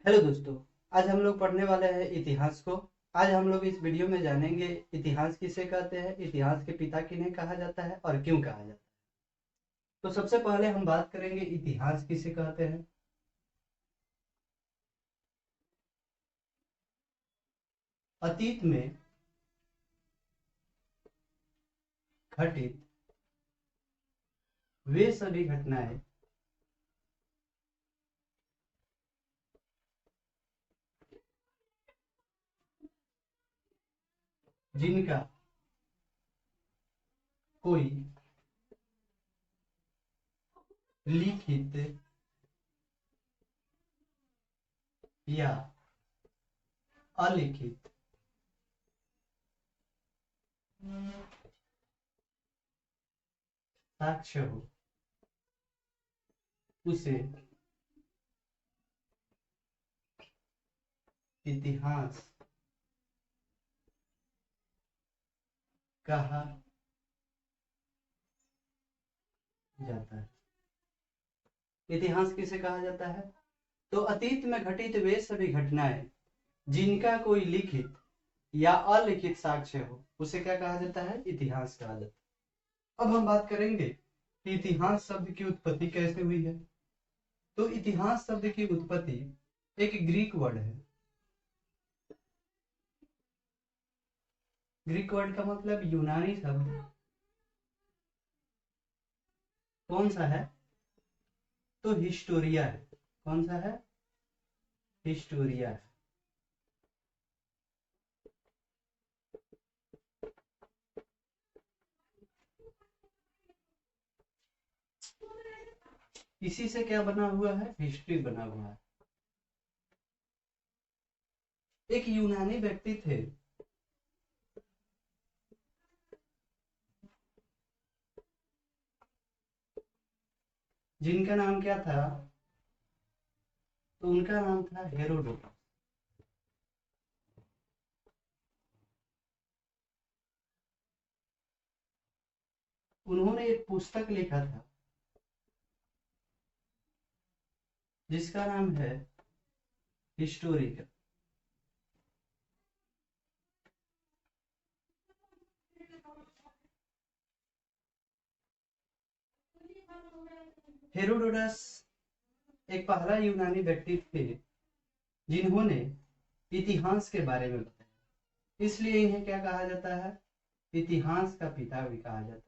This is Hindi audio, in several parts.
हेलो दोस्तों। आज हम लोग पढ़ने वाले हैं इतिहास को। आज हम लोग इस वीडियो में जानेंगे इतिहास किसे कहते हैं, इतिहास के पिता किन्हें कहा जाता है और क्यों कहा जाता है। तो सबसे पहले हम बात करेंगे इतिहास किसे कहते हैं। अतीत में घटित वे सभी घटनाएं जिनका कोई लिखित या अलिखित साक्ष्य हो उसे इतिहास कहा जाता है। इतिहास किसे कहा जाता है? तो अतीत में घटित वे सभी घटनाएं जिनका कोई लिखित या अलिखित साक्ष्य हो उसे क्या कहा जाता है? इतिहास कहा जाता है। अब हम बात करेंगे कि इतिहास शब्द की उत्पत्ति कैसे हुई है। तो इतिहास शब्द की उत्पत्ति एक ग्रीक वर्ड है। ग्रीक वर्ड का मतलब यूनानी शब्द कौन सा है? तो हिस्टोरिया है। कौन सा है? हिस्टोरिया है। इसी से क्या बना हुआ है? हिस्ट्री बना हुआ है। एक यूनानी व्यक्ति थे जिनका नाम क्या था? तो उनका नाम था हेरोडोटस। उन्होंने एक पुस्तक लिखा था जिसका नाम है हिस्टोरिकल। हेरोडोटस एक पहला यूनानी व्यक्ति थे जिन्होंने इतिहास के बारे में बताया, इसलिए इन्हें क्या कहा जाता है? इतिहास का पिता भी कहा जाता है।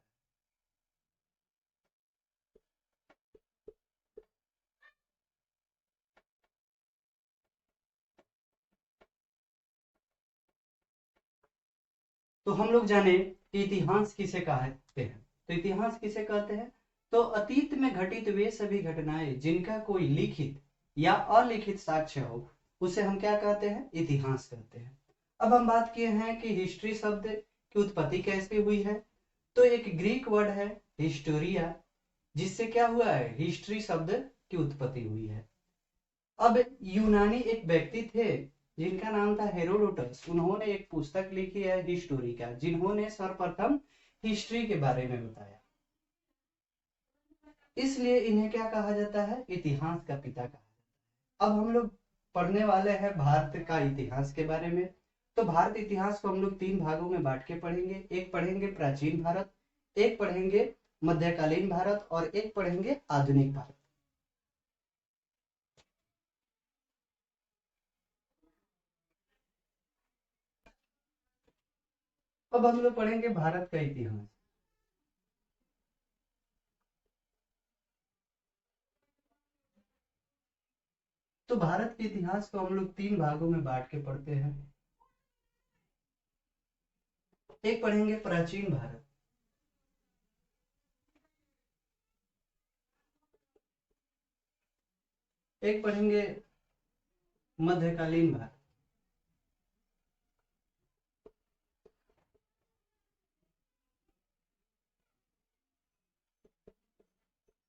तो हम लोग जाने कि इतिहास किसे कहते हैं। तो इतिहास किसे कहते हैं? तो अतीत में घटित वे सभी घटनाएं जिनका कोई लिखित या अलिखित साक्ष्य हो उसे हम क्या कहते हैं? इतिहास कहते हैं। अब हम बात किए हैं कि हिस्ट्री शब्द की उत्पत्ति कैसे हुई है। तो एक ग्रीक वर्ड है हिस्टोरिया, जिससे क्या हुआ है? हिस्ट्री शब्द की उत्पत्ति हुई है। अब यूनानी एक व्यक्ति थे जिनका नाम था हेरोडोटस। उन्होंने एक पुस्तक लिखी है हिस्टोरिका, जिन्होंने सर्वप्रथम हिस्ट्री के बारे में बताया, इसलिए इन्हें क्या कहा जाता है? इतिहास का पिता कहा जाता है। अब हम लोग पढ़ने वाले हैं भारत का इतिहास के बारे में। तो भारत इतिहास को हम लोग तीन भागों में बांट के पढ़ेंगे। एक पढ़ेंगे प्राचीन भारत, एक पढ़ेंगे मध्यकालीन भारत और एक पढ़ेंगे आधुनिक भारत। अब हम लोग पढ़ेंगे भारत का इतिहास। तो भारत के इतिहास को हम लोग तीन भागों में बांट के पढ़ते हैं। एक पढ़ेंगे प्राचीन भारत, एक पढ़ेंगे मध्यकालीन भारत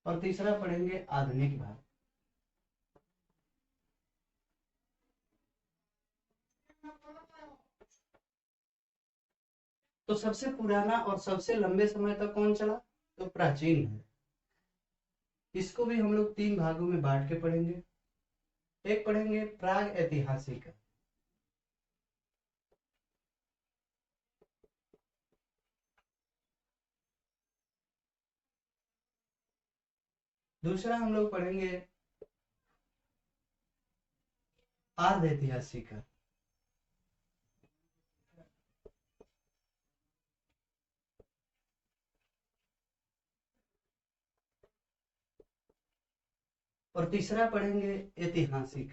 और तीसरा पढ़ेंगे आधुनिक भारत। तो सबसे पुराना और सबसे लंबे समय तक कौन चला? तो प्राचीन भारत। इसको भी हम लोग तीन भागों में बांट के पढ़ेंगे। एक पढ़ेंगे प्राग ऐतिहासिक। दूसरा हम लोग पढ़ेंगे आर्ध ऐतिहासिक। और तीसरा पढ़ेंगे ऐतिहासिक।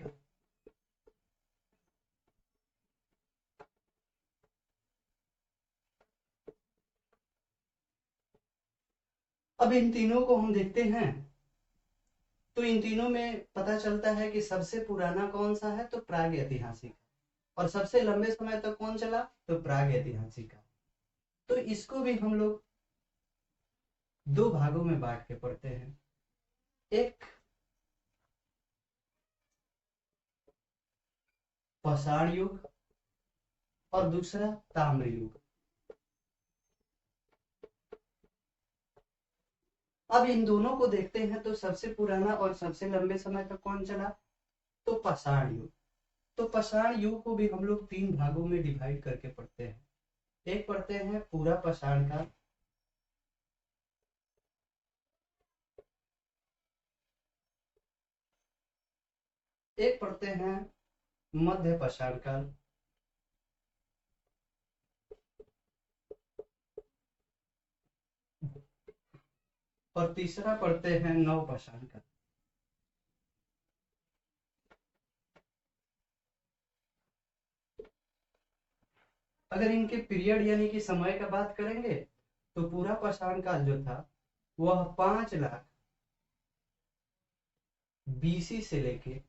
अब इन तीनों को हम देखते हैं तो इन तीनों में पता चलता है कि सबसे पुराना कौन सा है, तो प्राग ऐतिहासिक। और सबसे लंबे समय तक कौन चला, तो प्राग ऐतिहासिक। तो इसको भी हम लोग दो भागों में बांट के पढ़ते हैं। एक पाषाण युग और दूसरा ताम्र युग। अब इन दोनों को देखते हैं तो सबसे पुराना और सबसे लंबे समय तक कौन चला, तो पाषाण युग। तो पाषाण युग को भी हम लोग तीन भागों में डिवाइड करके पढ़ते हैं। एक पढ़ते हैं पूरा पाषाण काल, एक पढ़ते हैं मध्य पाषाण काल, और तीसरा पढ़ते हैं नव पाषाण काल। अगर इनके पीरियड यानी कि समय का बात करेंगे तो पूरा पाषाण काल जो था वह 5 लाख बीसी से लेके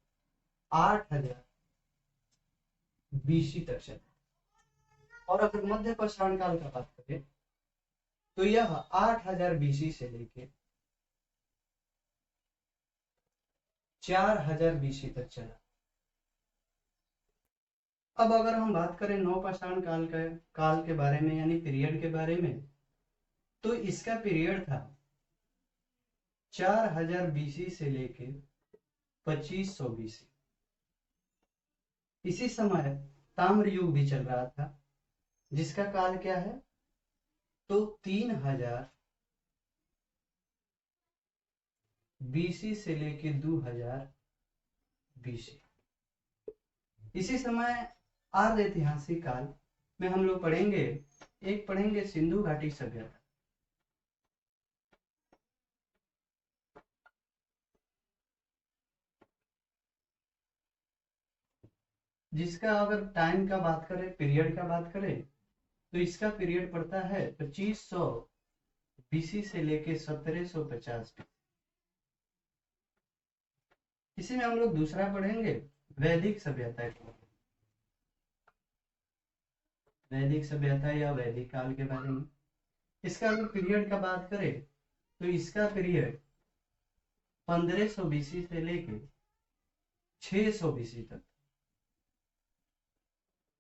8000 बीसी तक चला। और अगर मध्य पाषाण काल का बात करें तो यह 8000 बीसी से लेके 4000 बीसी तक चला। अब अगर हम बात करें नव पाषाण काल के बारे में यानी पीरियड के बारे में, तो इसका पीरियड था 4000 बीसी से लेके 2500 बीसी। इसी समय ताम्र युग भी चल रहा था जिसका काल क्या है, तो 3000 बीसी से लेके 2000 बीसी। इसी समय आर्ध ऐतिहासिक काल में हम लोग पढ़ेंगे, एक पढ़ेंगे सिंधु घाटी सभ्यता, जिसका अगर टाइम का बात करें, पीरियड का बात करें, तो इसका पीरियड पड़ता है 2500 बीसी से लेके 1750। इसी में हम लोग दूसरा पढ़ेंगे वैदिक सभ्यता के, वैदिक सभ्यता या वैदिक काल के बारे में। इसका अगर पीरियड का बात करें तो इसका पीरियड 1500 बीसी से लेके 600 बीसी तक।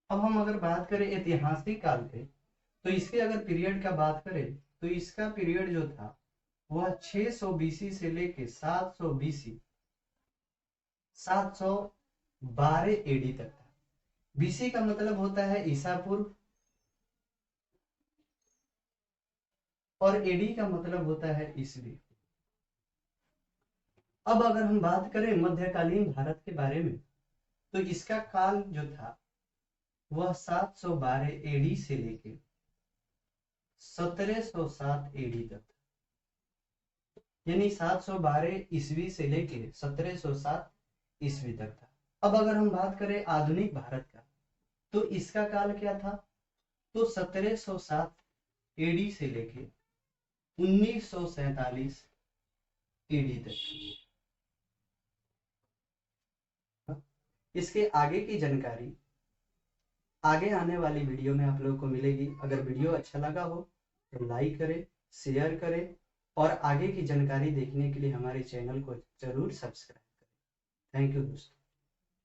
अब हम अगर बात करें ऐतिहासिक काल के, तो इसके अगर पीरियड का बात करें तो इसका पीरियड जो था वह 600 बीसी से लेके 700 बीसी 712 एडी तक था। बीसी का मतलब होता है ईसा पूर्व और एडी का मतलब होता है ईसवी। अब अगर हम बात करें मध्यकालीन भारत के बारे में, तो इसका काल जो था वह 712 एडी से लेके 1707 एडी तक, यानी 712 ईस्वी से लेके 1707 ईस्वी तक था। अब अगर हम बात करें आधुनिक भारत का, तो इसका काल क्या था, तो 1707 एडी से लेके 1947 एडी तक। इसके आगे की जानकारी आगे आने वाली वीडियो में आप लोगों को मिलेगी। अगर वीडियो अच्छा लगा हो तो लाइक करें, शेयर करें और आगे की जानकारी देखने के लिए हमारे चैनल को जरूर सब्सक्राइब करें। थैंक यू दोस्तों।